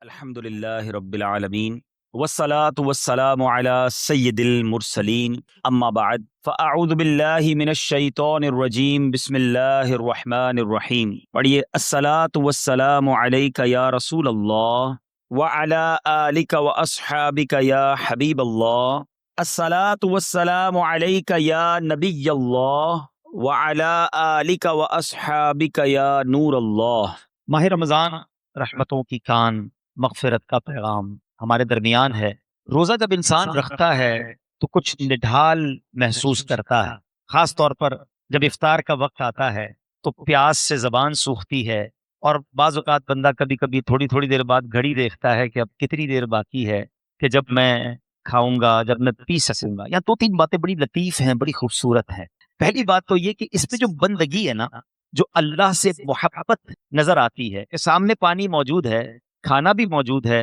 الحمد لله رب العالمين والصلاة والسلام على سيد المرسلين أما بعد فأعوذ بالله من الشيطان الرجيم بسم الله الرحمن الرحيم پڑھیے الصلاة والسلام عليك يا رسول الله وعلى آلك وأصحابك يا حبيب الله الصلاة والسلام عليك يا نبي الله وعلى آلك وأصحابك يا نور الله۔ ماہ رمضان رحمتوں کی کان، مغفرت کا پیغام ہمارے درمیان ہے۔ روزہ جب انسان رکھتا ہے تو کچھ نڈھال محسوس کرتا ہے، خاص طور پر جب افطار کا وقت آتا ہے تو پیاس سے زبان سوکھتی ہے، اور بعض اوقات بندہ کبھی کبھی تھوڑی دیر بعد گھڑی دیکھتا ہے کہ اب کتنی دیر باقی ہے کہ جب میں کھاؤں گا، جب میں پی سکوں گا۔ یا دو تین باتیں بڑی لطیف ہیں، بڑی خوبصورت ہیں۔ پہلی بات تو یہ کہ اس میں جو بندگی ہے نا، جو اللہ سے محبت نظر آتی ہے کہ سامنے پانی موجود ہے، کھانا بھی موجود ہے،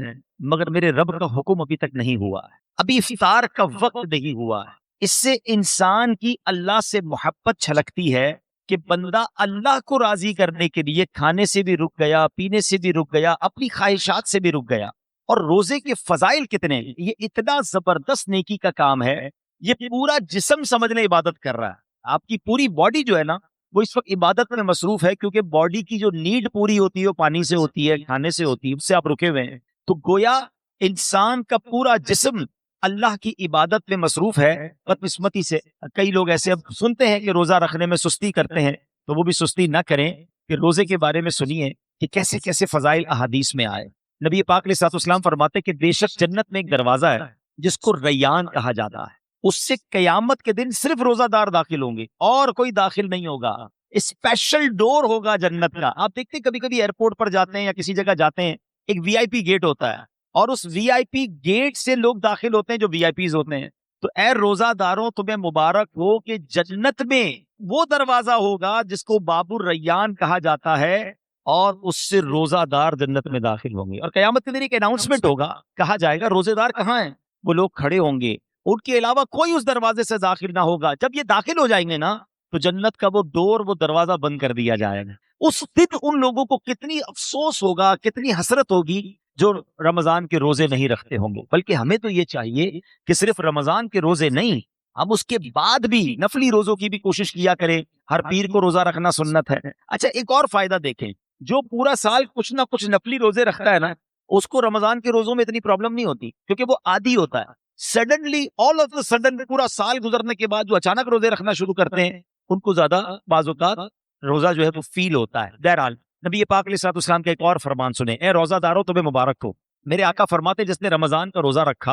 مگر میرے رب کا حکم ابھی تک نہیں ہوا ہے، ابھی افطار کا وقت نہیں ہوا ہے۔ اس سے انسان کی اللہ سے محبت چھلکتی ہے کہ بندہ اللہ کو راضی کرنے کے لیے کھانے سے بھی رک گیا، پینے سے بھی رک گیا، اپنی خواہشات سے بھی رک گیا۔ اور روزے کے فضائل کتنے، یہ اتنا زبردست نیکی کا کام ہے، یہ پورا جسم سمجھنے عبادت کر رہا ہے۔ آپ کی پوری باڈی جو ہے نا، وہ اس وقت عبادت میں مصروف ہے، کیونکہ باڈی کی جو نیڈ پوری ہوتی ہے وہ پانی سے ہوتی ہے، کھانے سے ہوتی ہے، اس سے آپ رکے ہوئے ہیں۔ تو گویا انسان کا پورا جسم اللہ کی عبادت میں مصروف ہے۔ بدقسمتی سے کئی لوگ ایسے اب سنتے ہیں کہ روزہ رکھنے میں سستی کرتے ہیں، تو وہ بھی سستی نہ کریں کہ روزے کے بارے میں سنیے کہ کیسے کیسے فضائل احادیث میں آئے۔ نبی پاک علیہ الصلوۃ والسلام فرماتے کہ بے شک جنت میں ایک دروازہ ہے جس کو ریان کہا جاتا ہے، اس سے قیامت کے دن صرف روزہ دار داخل ہوں گے اور کوئی داخل نہیں ہوگا۔ اسپیشل ڈور ہوگا جنت کا۔ آپ دیکھتے ہیں کبھی کبھی ایئرپورٹ پر جاتے ہیں یا کسی جگہ جاتے ہیں، ایک وی آئی پی گیٹ ہوتا ہے، اور اس وی آئی پی گیٹ سے لوگ داخل ہوتے ہیں جو وی آئی پیز ہوتے ہیں۔ تو اے روزہ داروں، تمہیں مبارک ہو کہ جنت میں وہ دروازہ ہوگا جس کو باب الریان کہا جاتا ہے، اور اس سے روزہ دار جنت میں داخل ہوں گے۔ اور قیامت کے دن ایک اناؤنسمنٹ ہوگا، کہا جائے گا روزے دار کہاں ہیں؟ وہ لوگ کھڑے ہوں گے، ان کے علاوہ کوئی اس دروازے سے داخل نہ ہوگا۔ جب یہ داخل ہو جائیں گے نا، تو جنت کا وہ ڈور، وہ دروازہ بند کر دیا جائے گا۔ اس دن ان لوگوں کو کتنی افسوس ہوگا، کتنی حسرت ہوگی جو رمضان کے روزے نہیں رکھتے ہوں گے۔ بلکہ ہمیں تو یہ چاہیے کہ صرف رمضان کے روزے نہیں، ہم اس کے بعد بھی نفلی روزوں کی بھی کوشش کیا کریں۔ ہر پیر کو روزہ رکھنا سنت ہے۔ اچھا، ایک اور فائدہ دیکھیں، جو پورا سال کچھ نہ کچھ نفلی روزے رکھتا ہے نا، اس کو رمضان کے روزوں میں اتنی پرابلم نہیں ہوتی، کیونکہ وہ عادی ہوتا ہے۔ Suddenly all of the sudden پورا سال گزرنے کے بعد جو اچانک روزے رکھنا شروع کرتے ہیں، ان کو زیادہ بعض اوقات روزہ جو ہے وہ فیل ہوتا ہے۔ بہرحال نبی پاک علیہ الصلوۃ والسلام کا ایک اور فرمان سنیں، اے روزہ دارو تمہیں مبارک ہو۔ میرے آقا فرماتے جس نے رمضان کا روزہ رکھا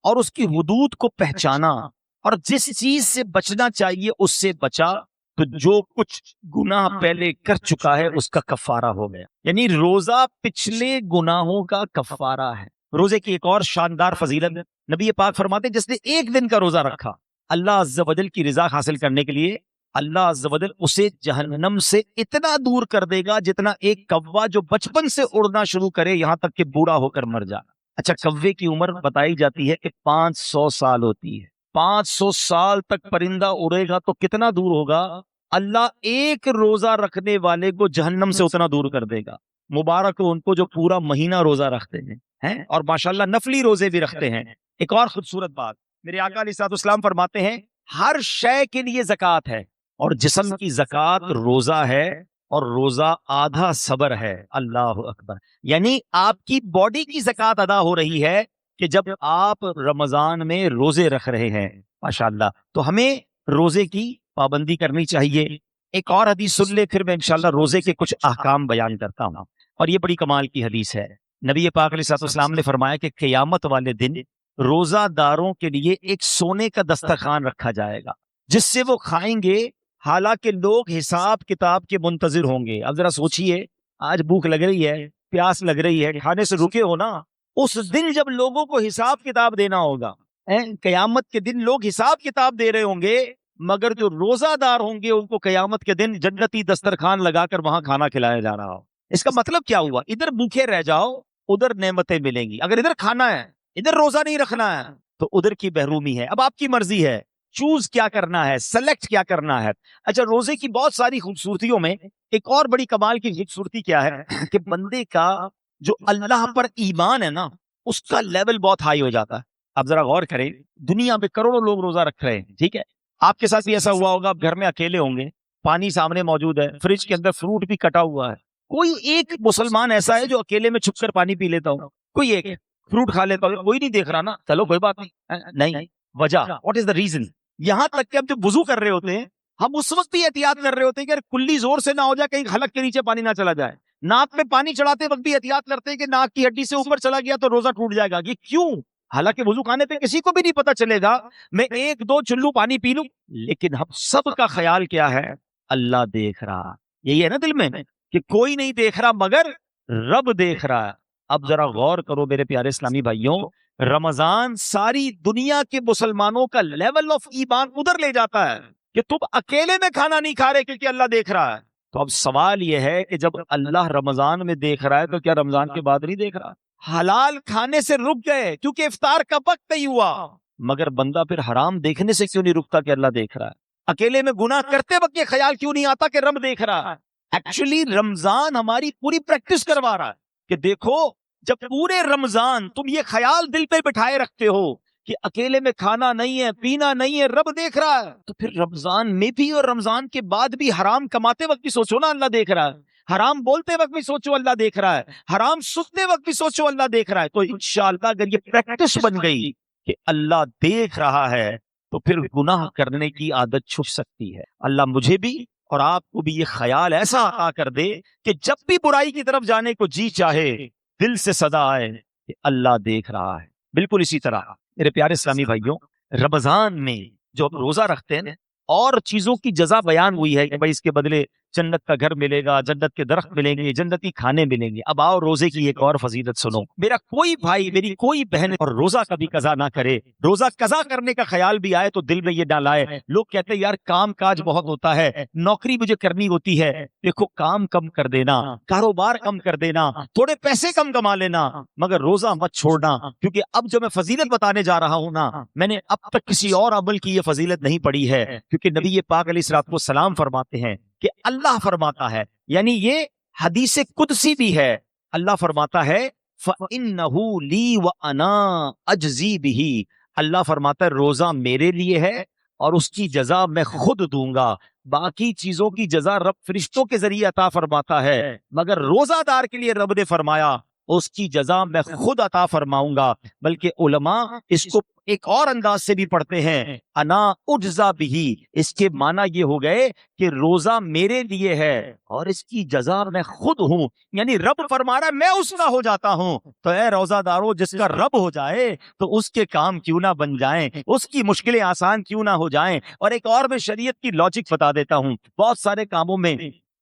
اور اس کی حدود کو پہچانا اور جس چیز سے بچنا چاہیے اس سے بچا، تو جو کچھ گناہ پہلے کر چکا ہے اس کا کفارہ ہو گیا۔ یعنی روزہ پچھلے گناہوں کا کفارہ ہے۔ روزے کی ایک اور شاندار فضیلت، نبی پاک فرماتے جس نے ایک دن کا روزہ رکھا، اللہ عز و جل کی رضا حاصل کرنے کے لیے اللہ عز و جل اسے جہنم سے اتنا دور کر دے گا جتنا ایک کوا جو بچپن سے اڑنا شروع کرے یہاں تک کہ بوڑھا ہو کر مر جانا۔ اچھا، کوے کی عمر بتائی جاتی ہے کہ 500 سال ہوتی ہے۔ 500 سال تک پرندہ اڑے گا تو کتنا دور ہوگا؟ اللہ ایک روزہ رکھنے والے کو جہنم سے اتنا دور کر دے گا۔ مبارک ہو ان کو جو پورا مہینہ روزہ رکھتے ہیں اور ماشاءاللہ نفلی روزے بھی رکھتے ہیں۔ ایک اور خوبصورت بات، میرے آقا علیہ الصلوۃ والسلام فرماتے ہیں ہر شے کے لیے زکوٰۃ ہے، اور جسم کی زکوٰۃ روزہ ہے، اور روزہ آدھا صبر ہے۔ اللہ اکبر! یعنی آپ کی باڈی کی زکوٰۃ ادا ہو رہی ہے کہ جب آپ رمضان میں روزے رکھ رہے ہیں۔ ماشاءاللہ، تو ہمیں روزے کی پابندی کرنی چاہیے۔ ایک اور حدیث سن لے، پھر میں انشاءاللہ روزے کے کچھ احکام بیان کرتا ہوں، اور یہ بڑی کمال کی حدیث ہے۔ نبی پاک علیہ الصلوۃ والسلام نے فرمایا کہ قیامت والے دن روزہ داروں کے لیے ایک سونے کا دسترخوان رکھا جائے گا جس سے وہ کھائیں گے، حالانکہ لوگ حساب کتاب کے منتظر ہوں گے۔ اب ذرا سوچئے، آج بھوک لگ رہی ہے، پیاس لگ رہی ہے، کھانے سے رکے ہو نا، اس دن جب لوگوں کو حساب کتاب دینا ہوگا، قیامت کے دن لوگ حساب کتاب دے رہے ہوں گے، مگر جو روزہ دار ہوں گے ان کو قیامت کے دن جنتی دسترخوان لگا کر وہاں کھانا کھلایا جا رہا ہو۔ اس کا مطلب کیا ہوا؟ ادھر بھوکے رہ جاؤ، ادھر نعمتیں ملیں گی۔ اگر ادھر کھانا ہے، ادھر روزہ نہیں رکھنا ہے، تو ادھر کی محرومی ہے۔ اب آپ کی مرضی ہے، چوز کیا کرنا ہے، سلیکٹ کیا کرنا ہے۔ اچھا، روزے کی بہت ساری خوبصورتیوں میں ایک اور بڑی کمال کی خوبصورتی کیا ہے کہ بندے کا جو اللہ پر ایمان ہے نا اس کا لیول بہت ہائی ہو جاتا ہے. اب ذرا غور کریں, دنیا میں کروڑوں لوگ روزہ رکھ رہے ہیں, ٹھیک ہے, آپ کے ساتھ بھی ایسا ہوا ہوگا, آپ گھر میں اکیلے ہوں گے, پانی سامنے موجود ہے, فریج کے اندر فروٹ بھی کٹا ہوا ہے, کوئی ایک مسلمان ایسا ہے جو اکیلے میں چھپ کر پانی پی لیتا ہو, کوئی ایک فروٹ کھا لیتا ہو, کوئی نہیں دیکھ رہا نا, چلو کوئی بات نہیں. وجہ واٹ از دا ریزن؟ یہاں تک کہ ہم جب وضو کر رہے ہوتے ہیں ہم اس وقت بھی احتیاط کر رہے ہوتے ہیں کہ کلی زور سے نہ ہو جائے, کہیں حلق کے نیچے پانی نہ چلا جائے. ناک میں پانی چڑھاتے وقت بھی احتیاط کرتے ہیں کہ ناک کی ہڈی سے اوپر چلا گیا تو روزہ ٹوٹ جائے گا. یہ کیوں؟ حالانکہ وضو خانے پہ کسی کو بھی نہیں پتا چلے گا, میں 1-2 چلو پانی پی لوں, لیکن ہم سب کا خیال کیا ہے؟ اللہ دیکھ رہا. یہی ہے نا دل میں کہ کوئی نہیں دیکھ رہا مگر رب دیکھ رہا ہے. اب ذرا غور کرو میرے پیارے اسلامی بھائیوں, رمضان ساری دنیا کے مسلمانوں کا لیول آف ایمان ادھر لے جاتا ہے کہ تم اکیلے میں کھانا نہیں کھا رہے کیونکہ اللہ دیکھ رہا ہے. تو اب سوال یہ ہے کہ جب اللہ رمضان میں دیکھ رہا ہے تو کیا رمضان کے بعد نہیں دیکھ رہا؟ حلال کھانے سے رک گئے کیونکہ افطار کا وقت نہیں ہوا, مگر بندہ پھر حرام دیکھنے سے کیوں نہیں رکتا کہ اللہ دیکھ رہا ہے؟ اکیلے میں گناہ کرتے وقت یہ خیال کیوں نہیں آتا کہ رب دیکھ رہا ہے؟ ایکچولی رمضان ہماری پوری پریکٹس کروا رہا ہے کہ دیکھو, جب پورے رمضان تم یہ خیال دل پہ بٹھائے رکھتے ہو کہ اکیلے میں کھانا نہیں ہے, پینا نہیں ہے, رب دیکھ رہا ہے, تو پھر رمضان میں بھی اور رمضان کے بعد بھی حرام کماتے وقت بھی سوچو نا اللہ دیکھ رہا ہے, حرام بولتے وقت بھی سوچو اللہ دیکھ رہا ہے, حرام سنتے وقت بھی سوچو اللہ دیکھ رہا ہے. تو انشاءاللہ اگر یہ پریکٹس بن گئی کہ اللہ دیکھ رہا ہے تو پھر گناہ کرنے کی عادت چھپ سکتی ہے. اللہ مجھے بھی اور آپ کو بھی یہ خیال ایسا عطا کر دے کہ جب بھی برائی کی طرف جانے کو جی چاہے دل سے صدا آئے کہ اللہ دیکھ رہا ہے. بالکل اسی طرح میرے پیارے اسلامی بھائیوں, رمضان میں جو روزہ رکھتے ہیں اور چیزوں کی جزا بیان ہوئی ہے کہ بھائی اس کے بدلے جنت کا گھر ملے گا, جنت کے درخت ملیں گے, جنتی کھانے ملیں گے. اب آؤ روزے کی ایک اور فضیلت سنو. میرا کوئی بھائی, میری کوئی بہن اور روزہ کبھی قضا نہ کرے, روزہ قضا کرنے کا خیال بھی آئے تو دل میں یہ نہ لائے. لوگ کہتے ہیں یار کام کاج بہت ہوتا ہے, نوکری مجھے کرنی ہوتی ہے. دیکھو کام کم کر دینا, کاروبار کم کر دینا, تھوڑے پیسے کم کما لینا, مگر روزہ مت چھوڑنا. کیونکہ اب جو میں فضیلت بتانے جا رہا ہوں نا, میں نے اب تک کسی اور عمل کی یہ فضیلت نہیں پڑھی ہے. کیونکہ نبی پاک علیہ الصلوۃ والسلام فرماتے ہیں کہ اللہ فرماتا ہے, یعنی یہ حدیث قدسی بھی ہے, اللہ فرماتا ہے فَإِنَّهُ لِي وَأَنَا أَجْزِي بِهِ. اللہ فرماتا ہے روزہ میرے لیے ہے اور اس کی جزا میں خود دوں گا. باقی چیزوں کی جزا رب فرشتوں کے ذریعے عطا فرماتا ہے, مگر روزہ دار کے لیے رب نے فرمایا اس کی جزا میں خود عطا فرماؤں گا. بلکہ علماء اس کو ایک اور انداز سے بھی پڑھتے ہیں, انا اجزا بھی. اس کے معنی یہ ہو گئے کہ روزہ میرے لیے ہے اور اس کی جزا میں خود ہوں. یعنی رب فرما رہا ہے میں اس کا ہو جاتا ہوں. تو اے روزہ دارو, جس کا رب ہو جائے تو اس کے کام کیوں نہ بن جائیں, اس کی مشکلیں آسان کیوں نہ ہو جائیں. اور ایک اور میں شریعت کی لاجک بتا دیتا ہوں. بہت سارے کاموں میں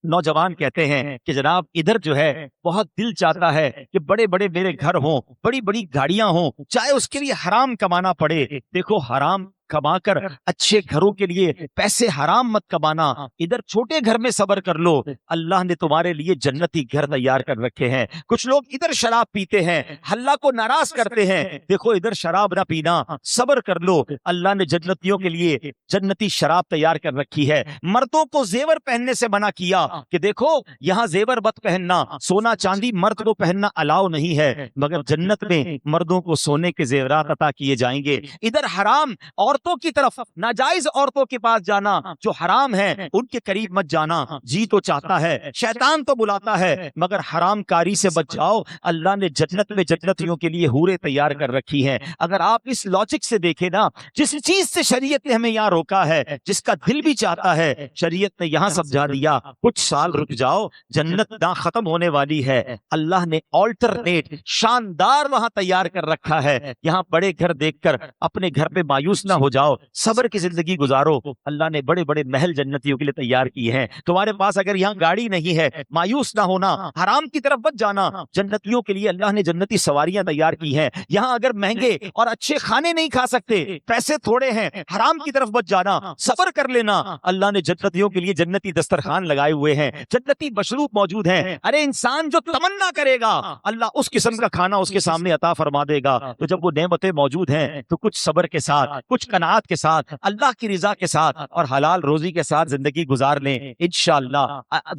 نوجوان کہتے ہیں کہ جناب ادھر جو ہے بہت دل چاہتا ہے کہ بڑے بڑے میرے گھر ہوں, بڑی بڑی گاڑیاں ہوں, چاہے اس کے لیے حرام کمانا پڑے. دیکھو حرام کما کر اچھے گھروں کے لیے پیسے حرام مت کمانا, ادھر چھوٹے گھر میں صبر کر لو, اللہ نے تمہارے لیے جنتی گھر تیار کر رکھے ہیں. کچھ لوگ ادھر شراب پیتے ہیں, اللہ کو ناراض کرتے ہیں, دیکھو ادھر شراب نہ پینا, صبر کر لو, اللہ نے جنتیوں کے لیے جنتی شراب تیار کر رکھی ہے. مردوں کو زیور پہننے سے منع کیا کہ دیکھو یہاں زیور مت پہننا, سونا چاندی مرد کو پہننا الاؤ نہیں ہے, مگر جنت میں مردوں کو سونے کے زیورات عطا کیے جائیں گے. ادھر حرام عورتوں کی طرف, ناجائز عورتوں کے پاس جانا جو حرام ہے ان کے قریب مت جانا. جی تو چاہتا ہے, شیطان تو بلاتا ہے, مگر حرام کاری سے بچ جاؤ. اللہ نے جنت میں جنتیوں کے لیے حوریں تیار کر رکھی ہیں. اگر آپ اس لاجک سے دیکھیں نا, جس چیز سے شریعت نے ہمیں یہاں روکا ہے, جس کا دل بھی چاہتا ہے, شریعت نے یہاں سمجھا دیا کچھ سال رک جاؤ, جنت نہ ختم ہونے والی ہے. اللہ نے آلٹرنیٹ شاندار وہاں تیار کر رکھا ہے. یہاں بڑے گھر دیکھ کر اپنے گھر پہ مایوس نہ ہو جاؤ, صبر کی زندگی گزارو. اللہ نے بڑے بڑے محل جنتیوں کے لیے تیار کیے ہیں. تمہارے پاس اگر یہاں گاڑی نہیں ہے, مایوس نہ ہونا, حرام کی طرف مت جانا. جنتیوں کے لیے اللہ نے جنتی سواریاں تیار کی ہیں. یہاں اگر مہنگے اور اچھے کھانے نہیں کھا سکتے, پیسے تھوڑے ہیں, حرام کی طرف مت جانا, صبر کر لینا. اللہ نے جنتیوں کے لیے جنتی دسترخوان لگائے ہوئے ہیں, جنتی مشروب موجود ہیں. ارے انسان جو تمنا کرے گا اللہ اس قسم کا کھانا اس کے سامنے عطا فرما دے گا. تو جب وہ نعمتیں موجود ہیں تو کچھ صبر کے ساتھ, کچھ قناعت کے ساتھ، اللہ کی رضا کے ساتھ اور حلال روزی کے ساتھ زندگی گزار لیں، انشاءاللہ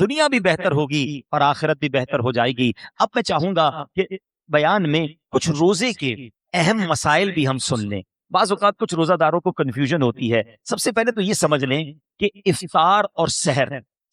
دنیا بھی بہتر ہوگی اور آخرت بھی بہتر ہو جائے گی۔ اب میں چاہوں گا کہ بیان میں کچھ روزے کے اہم مسائل بھی ہم سن لیں۔ بعض اوقات کچھ روزہ داروں کو کنفیوژن ہوتی ہے۔ سب سے پہلے تو یہ سمجھ لیں کہ افطار اور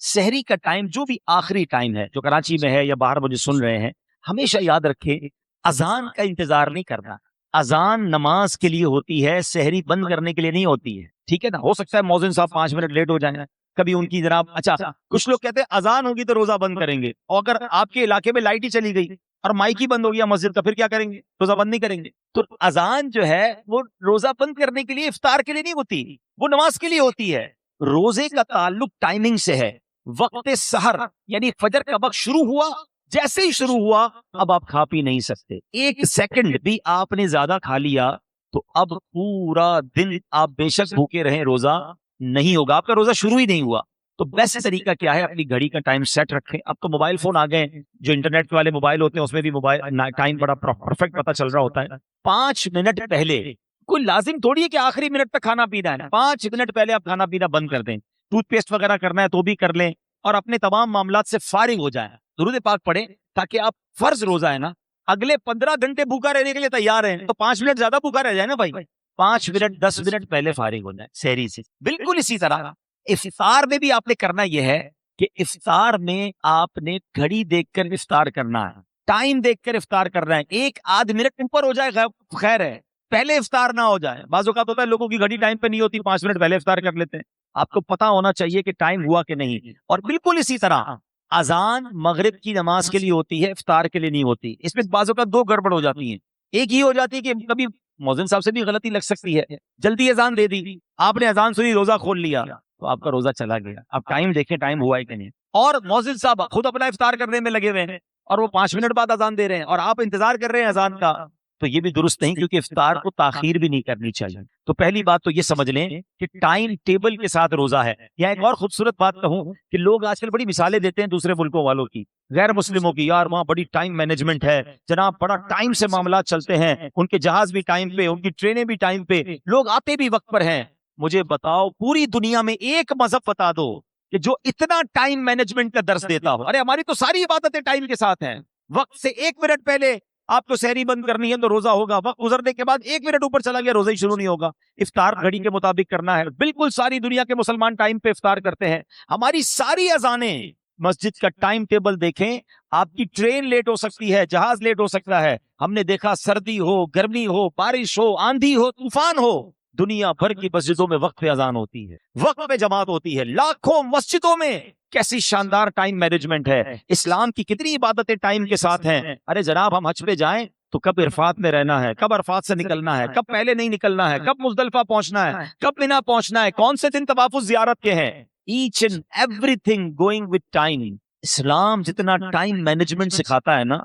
سحری کا ٹائم جو بھی آخری ٹائم ہے، جو کراچی میں ہے یا باہر مجھے سن رہے ہیں، ہمیشہ یاد رکھیں اذان کا انتظار نہیں کرنا۔ اذان نماز کے لیے ہوتی ہے، سحری بند کرنے کے لیے نہیں ہوتی ہے، ٹھیک ہے نا؟ ہو سکتا ہے مؤذن صاحب 5 منٹ لیٹ ہو جائیں، کبھی ان کی جناب اچھا کچھ لوگ کہتے ہیں اذان ہوگی تو روزہ بند کریں گے، اور اگر آپ کے علاقے میں لائٹ ہی چلی گئی اور مائک ہی بند ہو گیا مسجد کا، پھر کیا کریں گے؟ روزہ بند نہیں کریں گے۔ تو اذان جو ہے وہ روزہ بند کرنے کے لیے، افطار کے لیے نہیں ہوتی، وہ نماز کے لیے ہوتی ہے۔ روزے کا تعلق ٹائمنگ سے ہے۔ وقت سحر یعنی فجر کا وقت شروع ہوا، جیسے ہی شروع ہوا اب آپ کھا پی نہیں سکتے۔ 1 سیکنڈ بھی آپ نے زیادہ کھا لیا تو اب پورا دن آپ بے شک بھوکے رہیں، روزہ نہیں ہوگا، آپ کا روزہ شروع ہی نہیں ہوا۔ تو بیسٹ طریقہ کیا ہے؟ اپنی گھڑی کا ٹائم سیٹ رکھیں۔ اب تو موبائل فون آ گئے ہیں، جو انٹرنیٹ والے موبائل ہوتے ہیں اس میں بھی موبائل ٹائم بڑا پرفیکٹ پتہ چل رہا ہوتا ہے۔ 5 منٹ پہلے، کوئی لازم تھوڑی ہے کہ آخری منٹ تک کھانا پینا ہے، 5 منٹ پہلے آپ کھانا پینا بند کر دیں۔ ٹوتھ پیسٹ وغیرہ کرنا ہے تو بھی کر لیں، اور اپنے تمام معاملات سے فارغ ہو جائیں، درود پاک پڑھیں، تاکہ آپ فرض روزہ ہے نا اگلے 15 گھنٹے بھوکا رہنے کے لیے تیار ہیں، تو 5 منٹ زیادہ بھوکا رہ جائے نا بھائی، 5 منٹ 10 منٹ پہلے فارغ ہو جائے سحری سے۔ بالکل اسی طرح افطار میں بھی آپ نے کرنا یہ ہے کہ افطار میں آپ نے گھڑی دیکھ کر افطار کرنا ہے، ٹائم دیکھ کر افطار کرنا ہے۔ 1-8 منٹ اوپر ہو جائے خیر ہے، پہلے افطار نہ ہو جائے۔ بعض اوقات ہوتا ہے لوگوں کی گھڑی ٹائم پہ نہیں ہوتی، 5 منٹ پہلے افطار کر لیتے ہیں۔ آپ کو پتا ہونا چاہیے کہ ٹائم ہوا کہ نہیں۔ اور بالکل اسی طرح اذان مغرب کی نماز کے لیے ہوتی ہے، افطار کے لیے نہیں ہوتی۔ اس میں بعض اوقات 2 گڑبڑ ہو جاتی ہیں۔ ایک یہ ہو جاتی ہے کہ کبھی مؤذن صاحب سے بھی غلطی لگ سکتی ہے، جلدی اذان دے دی، آپ نے اذان سنی، روزہ کھول لیا، تو آپ کا روزہ چلا گیا۔ آپ ٹائم دیکھیں ٹائم ہوا ہے کہ نہیں۔ اور مؤذن صاحب خود اپنا افطار کرنے میں لگے ہوئے ہیں اور وہ 5 منٹ بعد اذان دے رہے ہیں اور آپ انتظار کر رہے ہیں اذان کا، تو یہ بھی درست نہیں، کیونکہ افطار کو تاخیر بھی نہیں کرنی چاہیے۔ تو پہلی بات تو یہ سمجھ لیں کہ ٹائم ٹیبل کے ساتھ روزہ ہے۔ یا ایک اور خوبصورت بات کہوں کہ لوگ آج کل بڑی مثالیں دیتے ہیں دوسرے ملکوں والوں کی، غیر مسلموں کی، یار وہاں بڑی ٹائم مینجمنٹ ہے جناب، بڑا ٹائم سے معاملات چلتے ہیں، ان کے جہاز بھی ٹائم پہ، ان کی ٹرینیں بھی ٹائم پہ، لوگ آتے بھی وقت پر ہیں۔ مجھے بتاؤ پوری دنیا میں ایک مذہب بتا دو کہ جو اتنا ٹائم مینجمنٹ کا درس دیتا ہو۔ ارے ہماری تو ساری عبادتیں ٹائم کے ساتھ ہیں، وقت سے 1 منٹ پہلے آپ کو سحری بند کرنی ہے تو روزہ ہوگا، وقت گزرنے کے بعد 1 منٹ اوپر چلا گیا روزہ ہی شروع نہیں ہوگا۔ افطار گھڑی کے مطابق کرنا ہے، بالکل ساری دنیا کے مسلمان ٹائم پہ افطار کرتے ہیں۔ ہماری ساری اذانیں، مسجد کا ٹائم ٹیبل دیکھیں، آپ کی ٹرین لیٹ ہو سکتی ہے، جہاز لیٹ ہو سکتا ہے، ہم نے دیکھا سردی ہو، گرمی ہو، بارش ہو، آندھی ہو، طوفان ہو، دنیا بھر کی مسجدوں میں وقت پہ اذان ہوتی ہے، وقت پہ جماعت ہوتی ہے، لاکھوں مسجدوں میں۔ کیسی شاندار ٹائم مینجمنٹ ہے، اسلام کی کتنی عبادتیں ٹائم کے ساتھ ہیں۔ ارے جناب ہم حج پہ جائیں تو کب عرفات میں رہنا ہے، کب عرفات سے نکلنا ہے، کب پہلے نہیں نکلنا ہے، کب مزدلفہ پہنچنا ہے، کب مینا پہنچنا ہے، کون سے دن طواف زیارت کے ہیں، each and everything going with time. اسلام جتنا ٹائم مینجمنٹ سکھاتا ہے نا،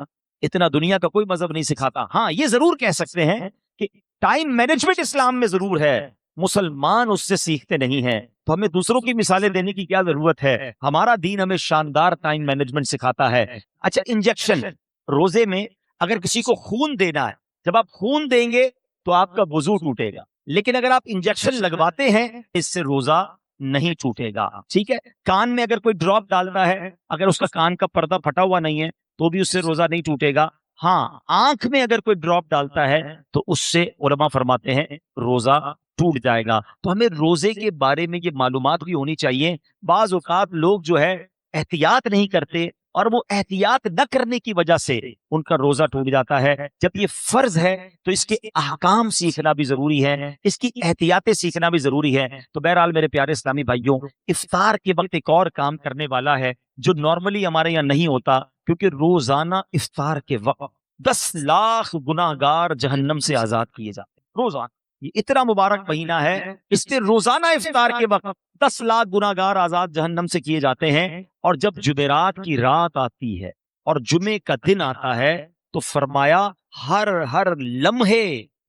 اتنا دنیا کا کوئی مذہب نہیں سکھاتا۔ ہاں یہ ضرور کہہ سکتے ہیں کہ ٹائم مینجمنٹ اسلام میں ضرور ہے، مسلمان اس سے سیکھتے نہیں ہیں، تو ہمیں دوسروں کی مثالیں دینے کی کیا ضرورت ہے؟ ہمارا دین ہمیں شاندار ٹائم مینجمنٹ سکھاتا ہے۔ اچھا انجیکشن، روزے میں اگر کسی کو خون دینا ہے، جب آپ خون دیں گے تو آپ کا وضو ٹوٹے گا، لیکن اگر آپ انجیکشن لگواتے ہیں اس سے روزہ نہیں ٹوٹے گا، ٹھیک ہے؟ کان میں اگر کوئی ڈراپ ڈالتا ہے، اگر اس کا کان کا پردہ پھٹا ہوا نہیں ہے تو بھی اس سے روزہ نہیں ٹوٹے گا۔ ہاں آنکھ میں اگر کوئی ڈراپ ڈالتا ہے تو اس سے علماء فرماتے ہیں روزہ ٹوٹ جائے گا۔ تو ہمیں روزے کے بارے میں یہ معلومات بھی ہونی چاہیے۔ بعض اوقات لوگ جو ہے احتیاط نہیں کرتے، اور وہ احتیاط نہ کرنے کی وجہ سے ان کا روزہ ٹوٹ جاتا ہے۔ جب یہ فرض ہے تو اس کے احکام سیکھنا بھی ضروری ہے، اس کی احتیاطیں سیکھنا بھی ضروری ہے۔ تو بہرحال میرے پیارے اسلامی بھائیوں، افطار کے وقت ایک اور کام کرنے والا ہے جو نارملی ہمارے یہاں نہیں ہوتا، کیونکہ روزانہ افطار کے وقت 10 لاکھ گناہ گار جہنم سے آزاد کیے جاتے ہیں۔ روزانہ یہ اتنا مبارک مہینہ ہے، اس میں روزانہ افطار کے وقت 10 لاکھ گناہ گار آزاد جہنم سے کیے جاتے ہیں۔ اور جب جمعرات کی رات آتی ہے اور جمعے کا دن آتا ہے تو فرمایا ہر لمحے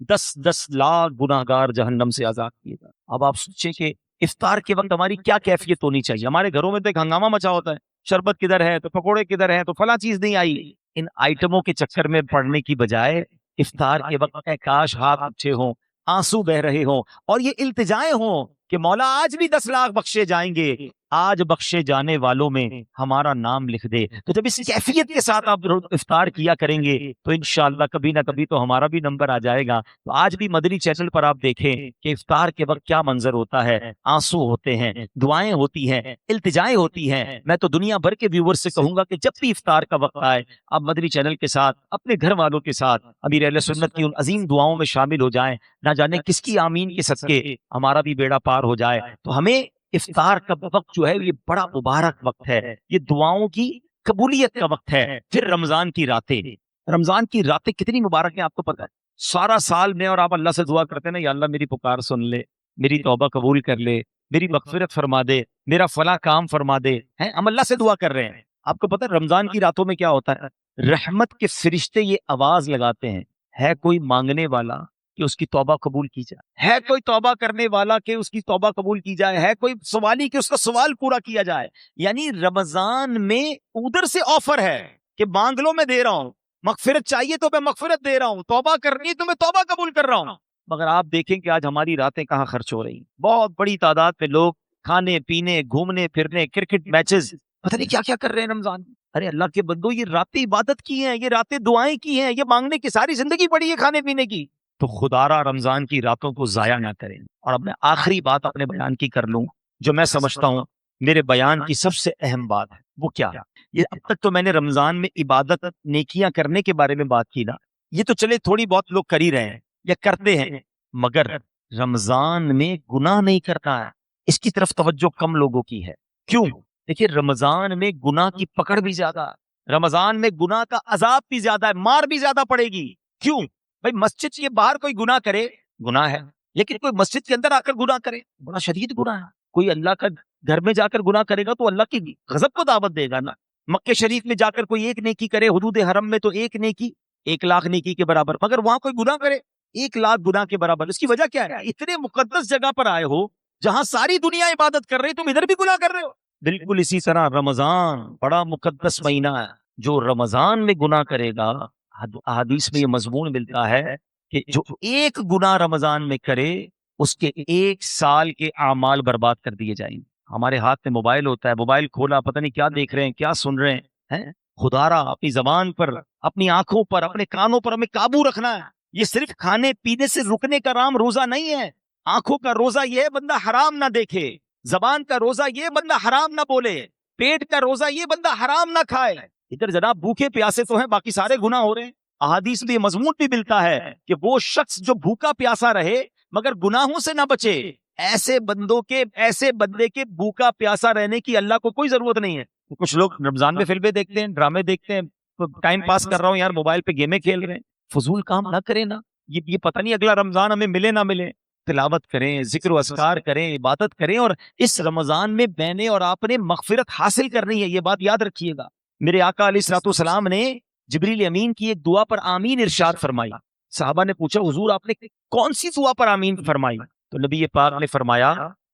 10 لاکھ گناہ گار جہنم سے آزاد کیے جاتے ہیں۔ اب آپ سوچیں کہ افطار کے وقت ہماری کیا کیفیت ہونی چاہیے۔ ہمارے گھروں میں تو ایک ہنگامہ مچا ہوتا ہے، شربت کدھر ہے تو پکوڑے کدھر ہیں تو فلاں چیز نہیں آئی۔ ان آئٹموں کے چکر میں پڑنے کی بجائے افطار کے وقت کاش ہاتھ اچھے ہوں، آنسو بہ رہے ہوں اور یہ التجائیں ہوں کہ مولا آج بھی 10 لاکھ بخشے جائیں گے، آج بخشے جانے والوں میں ہمارا نام لکھ دے. تو جب اس کیفیت کے ساتھ آپ افطار کیا کریں گے تو انشاءاللہ کبھی نہ کبھی تو ہمارا بھی نمبر آ جائے گا. تو آج بھی مدنی چینل پر آپ دیکھیں کہ افطار کے وقت کیا منظر ہوتا ہے. آنسو ہوتے ہیں، دعائیں ہوتی ہیں، التجائیں ہوتی ہیں. میں تو دنیا بھر کے ویورز سے کہوں گا کہ جب بھی افطار کا وقت آئے آپ مدنی چینل کے ساتھ اپنے گھر والوں کے ساتھ امیر اہل سنت کی ان عظیم دعاؤں میں شامل ہو جائیں. نہ جانے کس کی آمین کے صدقے ہمارا بھی بیڑا پار ہو جائے. تو ہمیں افطار کا وقت جو ہے یہ بڑا مبارک وقت ہے، یہ دعاؤں کی قبولیت کا وقت ہے. پھر رمضان کی راتیں، رمضان کی راتیں کتنی مبارک ہیں آپ کو پتہ ہے. سارا سال میں اور آپ اللہ سے دعا کرتے ہیں نا، یا اللہ میری پکار سن لے، میری توبہ قبول کر لے، میری مغفرت فرما دے، میرا فلاں کام فرما دے. ہیں ہم اللہ سے دعا کر رہے ہیں. آپ کو پتہ ہے رمضان کی راتوں میں کیا ہوتا ہے؟ رحمت کے فرشتے یہ آواز لگاتے ہیں، ہے کوئی مانگنے والا کہ اس کی توبہ قبول کی جائے، ہے کوئی توبہ کرنے والا کہ اس کی توبہ قبول کی جائے، ہے کوئی سوالی کہ اس کا سوال پورا کیا جائے. یعنی رمضان میں ادھر سے آفر ہے کہ مانگ لو میں دے رہا ہوں، مغفرت چاہیے تو میں مغفرت دے رہا ہوں، توبہ کرنی تو میں توبہ قبول کر رہا ہوں. مگر آپ دیکھیں کہ آج ہماری راتیں کہاں خرچ ہو رہی ہیں. بہت بڑی تعداد پہ لوگ کھانے پینے، گھومنے پھرنے، کرکٹ میچز، پتہ نہیں کیا کیا کر رہے ہیں رمضان میں. ارے اللہ کے بندو، یہ راتیں عبادت کی ہیں، یہ راتیں دعائیں کی ہیں، یہ مانگنے کی ساری زندگی پڑی ہے کھانے پینے کی. تو خدارا رمضان کی راتوں کو ضائع نہ کریں. اور اب میں آخری بات اپنے بیان کی کر لوں جو میں سمجھتا ہوں میرے بیان کی سب سے اہم بات ہے. وہ کیا؟ یہ اب تک تو میں نے رمضان میں عبادت نیکیاں کرنے کے بارے میں بات کی نا، یہ تو چلے تھوڑی بہت لوگ کر ہی رہے ہیں یا کرتے ہیں، مگر رمضان میں گناہ نہیں کرنا ہے، اس کی طرف توجہ کم لوگوں کی ہے. کیوں؟ دیکھیے رمضان میں گناہ کی پکڑ بھی زیادہ ہے، رمضان میں گناہ کا عذاب بھی زیادہ ہے، مار بھی زیادہ پڑے گی. کیوں؟ بھائی مسجد کے باہر کوئی گناہ کرے گناہ ہے، لیکن کوئی مسجد کے اندر آ کر گناہ کرے بڑا شدید گناہ ہے. کوئی اللہ کا گھر میں جا کر گناہ کرے گا تو اللہ کی غضب کو دعوت دے گا نا. مکہ شریف میں جا کر کوئی ایک نیکی کرے حدود حرم میں تو ایک نیکی 1,00,000 نیکی کے برابر، مگر وہاں کوئی گناہ کرے 1,00,000 گناہ کے برابر. اس کی وجہ کیا ہے؟ اتنے مقدس جگہ پر آئے ہو جہاں ساری دنیا عبادت کر رہی، تم ادھر بھی گناہ کر رہے ہو. بالکل اسی طرح رمضان بڑا مقدس مہینہ ہے، جو رمضان میں گناہ کرے گا، حدیث میں یہ مضمون ملتا ہے کہ جو ایک گناہ رمضان میں کرے اس کے 1 سال کے اعمال برباد کر دیے جائیں گے. ہمارے ہاتھ میں موبائل ہوتا ہے، موبائل کھولا پتہ نہیں کیا دیکھ رہے ہیں، کیا سن رہے ہیں. خدارا اپنی زبان پر، اپنی آنکھوں پر، اپنے کانوں پر ہمیں قابو رکھنا ہے. یہ صرف کھانے پینے سے رکنے کا نام روزہ نہیں ہے. آنکھوں کا روزہ یہ بندہ حرام نہ دیکھے، زبان کا روزہ یہ بندہ حرام نہ بولے، پیٹ کا روزہ یہ بندہ حرام نہ کھائے. ادھر جناب بھوکے پیاسے تو ہیں، باقی سارے گناہ ہو رہے ہیں. احادیث میں یہ مضمون بھی ملتا ہے کہ وہ شخص جو بھوکا پیاسا رہے مگر گناہوں سے نہ بچے، ایسے بندے کے بھوکا پیاسا رہنے کی اللہ کو کوئی ضرورت نہیں ہے. کچھ لوگ رمضان میں فلمیں دیکھتے ہیں، ڈرامے دیکھتے ہیں، ٹائم پاس کر رہا ہوں یار، موبائل پہ گیمیں کھیل رہے ہیں. فضول کام نہ کریں نا. یہ پتہ نہیں اگلا رمضان ہمیں ملے نہ ملے. تلاوت کریں، ذکر و اذکار کریں، عبادت کریں، اور اس رمضان میں میں نے اور آپ نے مغفرت حاصل کرنی ہے. یہ بات یاد رکھیے گا. میرے آقا علیہ الصلوۃ والسلام نے جبریل امین کی ایک دعا پر آمین ارشاد فرمائی. صحابہ نے پوچھا حضور آپ نے کون سی دعا پر آمین فرمائی؟ تو نبی پاک نے فرمایا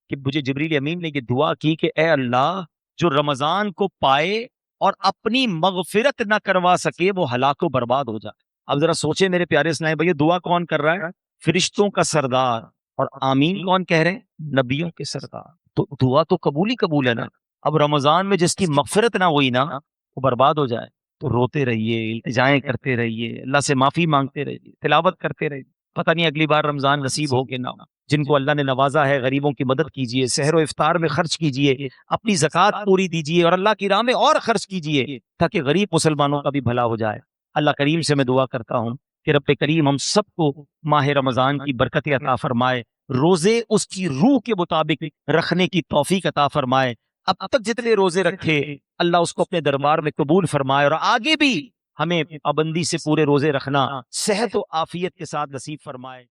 کہ مجھے جبریل امین نے یہ دعا کی کہ اے اللہ، جو رمضان کو پائے اور اپنی مغفرت نہ کروا سکے وہ ہلاک و برباد ہو جائے. اب ذرا سوچے میرے پیارے اسلام بھائی، دعا کون کر رہا ہے؟ فرشتوں کا سردار. اور آمین کون کہہ رہے ہیں؟ نبیوں کے سردار. تو دعا تو قبول ہی قبول ہے نا. اب رمضان میں جس کی مغفرت نہ ہوئی نا وہ برباد ہو جائے. تو روتے رہیے، التجائیں کرتے رہیے، اللہ سے معافی مانگتے رہیے، تلاوت کرتے رہیے. پتہ نہیں اگلی بار رمضان نصیب ہو کہ نہ. جن کو اللہ نے نوازا ہے غریبوں کی مدد کیجیے، سحر و افطار میں خرچ کیجیے، اپنی زکوٰۃ پوری دیجیے اور اللہ کی راہ میں اور خرچ کیجیے تاکہ غریب مسلمانوں کا بھی بھلا ہو جائے. اللہ کریم سے میں دعا کرتا ہوں کہ رب کریم ہم سب کو ماہ رمضان کی برکت عطا فرمائے، روزے اس کی روح کے مطابق رکھنے کی توفیق عطا فرمائے. اب تک جتنے روزے رکھے اللہ اس کو اپنے دربار میں قبول فرمائے، اور آگے بھی ہمیں پابندی سے پورے روزے رکھنا صحت و عافیت کے ساتھ نصیب فرمائے.